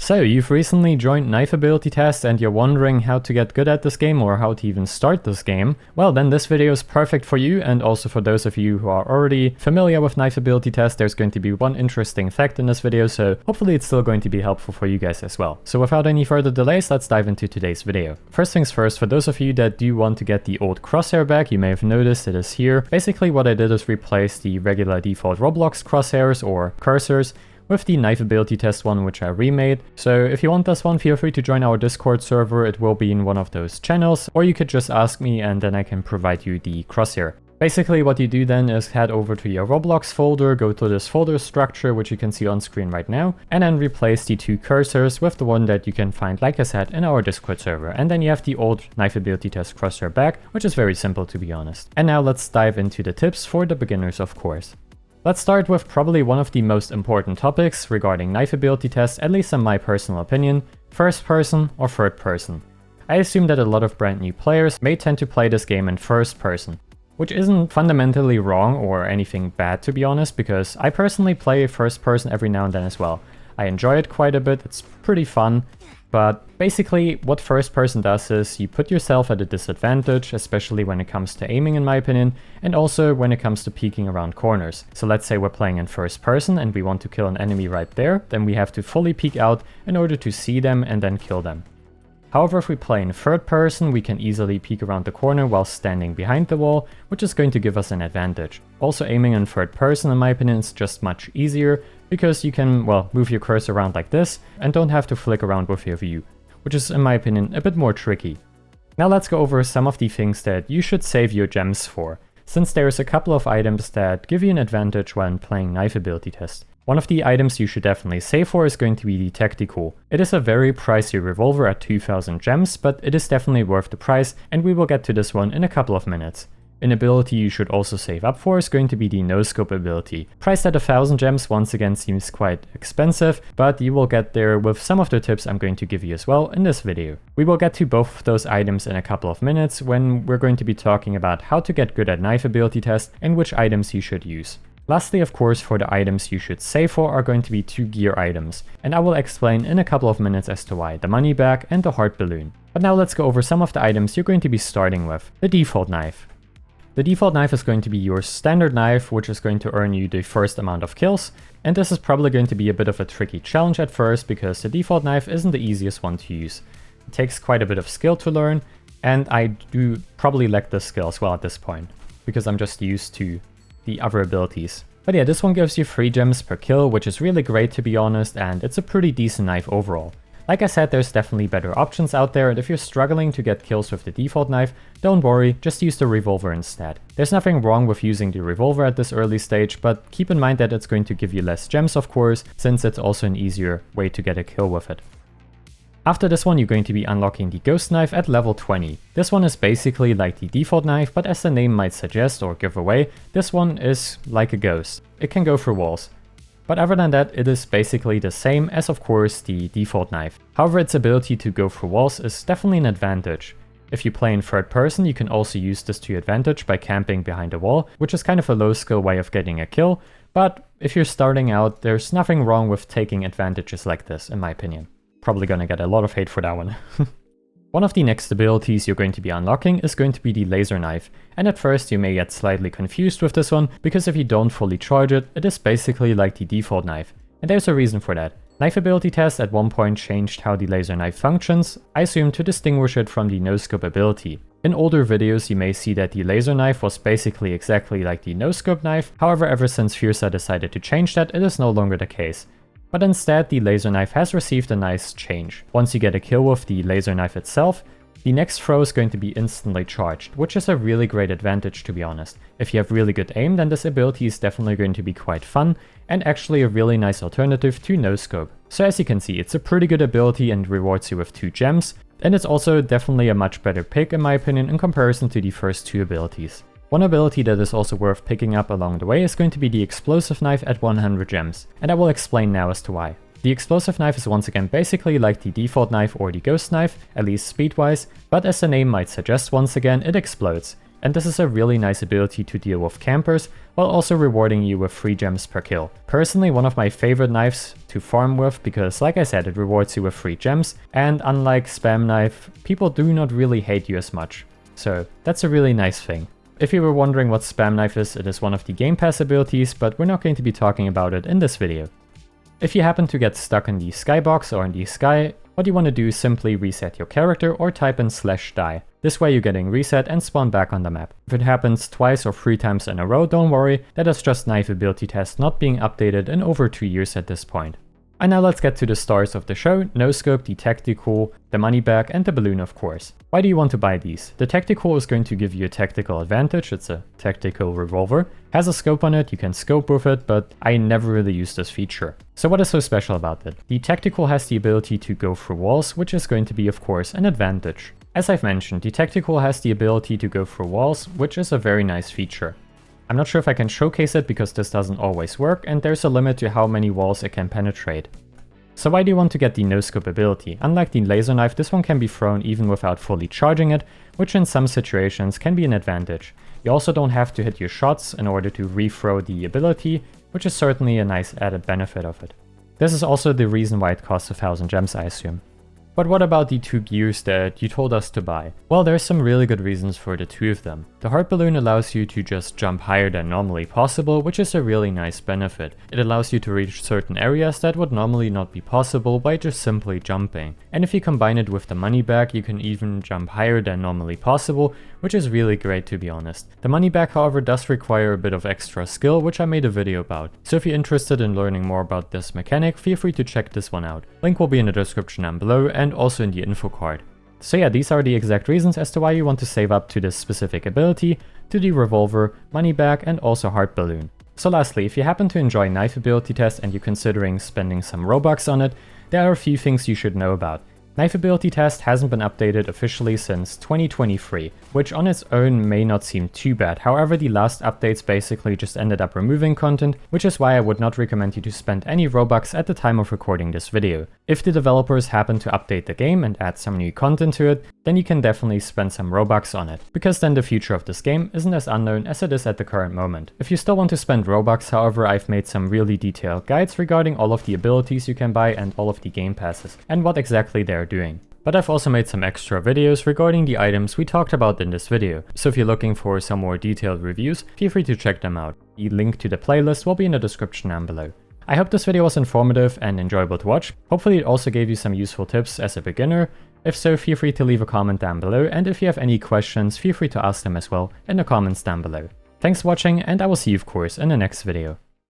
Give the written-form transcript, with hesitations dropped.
So, you've recently joined Knife Ability Test and you're wondering how to get good at this game or how to even start this game. Well, then this video is perfect for you, and also for those of you who are already familiar with Knife Ability Test, there's going to be one interesting fact in this video, so hopefully it's still going to be helpful for you guys as well. So without any further delays, let's dive into today's video. First things first, for those of you that do want to get the old Crosshair back, you may have noticed it is here. Basically what I did is replace the regular default Roblox crosshairs or cursors with the Knife Ability Test one, which I remade. So if you want this one, feel free to join our Discord server. It will be in one of those channels, or you could just ask me and then I can provide you the crosshair. Basically what you do then is head over to your Roblox folder, go to this folder structure, which you can see on screen right now, and then replace the two cursors with the one that you can find, like I said, in our Discord server. And then you have the old Knife Ability Test crosshair back, which is very simple to be honest. And now let's dive into the tips for the beginners, of course. Let's start with probably one of the most important topics regarding Knife Ability Test, at least in my personal opinion: first person or third person. I assume that a lot of brand new players may tend to play this game in first person, which isn't fundamentally wrong or anything bad to be honest, because I personally play first person every now and then as well. I enjoy it quite a bit, it's pretty fun. But basically what first person does is you put yourself at a disadvantage, especially when it comes to aiming in my opinion, and also when it comes to peeking around corners. So let's say we're playing in first person and we want to kill an enemy right there, then we have to fully peek out in order to see them and then kill them. However, if we play in third person, we can easily peek around the corner while standing behind the wall, which is going to give us an advantage. Also, aiming in third person, in my opinion, is just much easier, because you can, well, move your cursor around like this and don't have to flick around with your view, which is, in my opinion, a bit more tricky. Now let's go over some of the things that you should save your gems for, since there's a couple of items that give you an advantage when playing Knife Ability Test. One of the items you should definitely save for is going to be the Tacticool. It is a very pricey revolver at 2000 gems, but it is definitely worth the price, and we will get to this one in a couple of minutes. An ability you should also save up for is going to be the Noscope ability. Priced at 1000 gems once again seems quite expensive, but you will get there with some of the tips I'm going to give you as well in this video. We will get to both of those items in a couple of minutes when we're going to be talking about how to get good at Knife Ability Test and which items you should use. Lastly, of course, for the items you should save for are going to be 2 gear items, and I will explain in a couple of minutes as to why: the money bag and the heart balloon. But now let's go over some of the items you're going to be starting with. The default knife. The default knife is going to be your standard knife, which is going to earn you the first amount of kills, and this is probably going to be a bit of a tricky challenge at first because the default knife isn't the easiest one to use. It takes quite a bit of skill to learn, and I do probably lack this skill as well at this point, because I'm just used to the other abilities. But yeah, this one gives you 3 gems per kill, which is really great to be honest, and it's a pretty decent knife overall. Like I said, there's definitely better options out there, and if you're struggling to get kills with the default knife, don't worry, just use the revolver instead. There's nothing wrong with using the revolver at this early stage, but keep in mind that it's going to give you less gems of course, since it's also an easier way to get a kill with it. After this one, you're going to be unlocking the ghost knife at level 20. This one is basically like the default knife, but as the name might suggest or give away, this one is like a ghost. It can go through walls. But other than that, it is basically the same as, of course, the default knife. However, its ability to go through walls is definitely an advantage. If you play in third person, you can also use this to your advantage by camping behind a wall, which is kind of a low skill way of getting a kill, but if you're starting out, there's nothing wrong with taking advantages like this, in my opinion. Probably gonna get a lot of hate for that one. One of the next abilities you're going to be unlocking is going to be the laser knife, and at first you may get slightly confused with this one, because if you don't fully charge it, it is basically like the default knife, and there's a reason for that. Knife Ability Test at one point changed how the laser knife functions, I assume to distinguish it from the Noscope ability. In older videos you may see that the laser knife was basically exactly like the Noscope knife, however ever since Fiersa decided to change that, it is no longer the case. But instead, the laser knife has received a nice change. Once you get a kill with the laser knife itself, the next throw is going to be instantly charged, which is a really great advantage to be honest. If you have really good aim, then this ability is definitely going to be quite fun, and actually a really nice alternative to Noscope. So as you can see, it's a pretty good ability and rewards you with 2 gems, and it's also definitely a much better pick in my opinion in comparison to the first 2 abilities. One ability that is also worth picking up along the way is going to be the explosive knife at 100 gems, and I will explain now as to why. The explosive knife is once again basically like the default knife or the ghost knife, at least speed-wise, but as the name might suggest once again, it explodes. and this is a really nice ability to deal with campers, while also rewarding you with free gems per kill. Personally, one of my favorite knives to farm with, because like I said, it rewards you with free gems, and unlike spam knife, people do not really hate you as much. So that's a really nice thing. If you were wondering what spam knife is, it is one of the Game Pass abilities, but we're not going to be talking about it in this video. If you happen to get stuck in the skybox or in the sky, what you want to do is simply reset your character or type in /die. This way you're getting reset and spawn back on the map. If it happens twice or 3 times in a row, don't worry, that is just knife ability test not being updated in over 2 years at this point. And now let's get to the stars of the show: Noscope, the Tacticool, the money bag, and the balloon, of course. Why do you want to buy these? The Tacticool is going to give you a tactical advantage. It's a tactical revolver. Has a scope on it, you can scope with it, but I never really used this feature. So what is so special about it? The Tacticool has the ability to go through walls, which is going to be, of course, an advantage. As I've mentioned, the Tacticool has the ability to go through walls, which is a very nice feature. I'm not sure if I can showcase it because this doesn't always work, and there's a limit to how many walls it can penetrate. So why do you want to get the Noscope ability? Unlike the laser knife, this one can be thrown even without fully charging it, which in some situations can be an advantage. You also don't have to hit your shots in order to re-throw the ability, which is certainly a nice added benefit of it. This is also the reason why it costs 1000 gems, I assume. But what about the 2 gears that you told us to buy? Well, there's some really good reasons for the 2 of them. The heart balloon allows you to just jump higher than normally possible, which is a really nice benefit. It allows you to reach certain areas that would normally not be possible by just simply jumping. And if you combine it with the money bag, you can even jump higher than normally possible, which is really great, to be honest. The money bag, however, does require a bit of extra skill, which I made a video about. So if you're interested in learning more about this mechanic, feel free to check this one out. Link will be in the description down below and also in the info card. So yeah, these are the exact reasons as to why you want to save up to this specific ability, to the revolver, money bag, and also heart balloon. So lastly, if you happen to enjoy knife ability test and you're considering spending some Robux on it, there are a few things you should know about. Knife ability test hasn't been updated officially since 2023, which on its own may not seem too bad. However, the last updates basically just ended up removing content, which is why I would not recommend you to spend any Robux at the time of recording this video. If the developers happen to update the game and add some new content to it, then you can definitely spend some Robux on it, because then the future of this game isn't as unknown as it is at the current moment. If you still want to spend Robux, however, I've made some really detailed guides regarding all of the abilities you can buy and all of the game passes, and what exactly they're doing. But I've also made some extra videos regarding the items we talked about in this video, so if you're looking for some more detailed reviews, feel free to check them out. The link to the playlist will be in the description down below. I hope this video was informative and enjoyable to watch. Hopefully it also gave you some useful tips as a beginner. If so, feel free to leave a comment down below, and if you have any questions, feel free to ask them as well in the comments down below. Thanks for watching, and I will see you of course in the next video.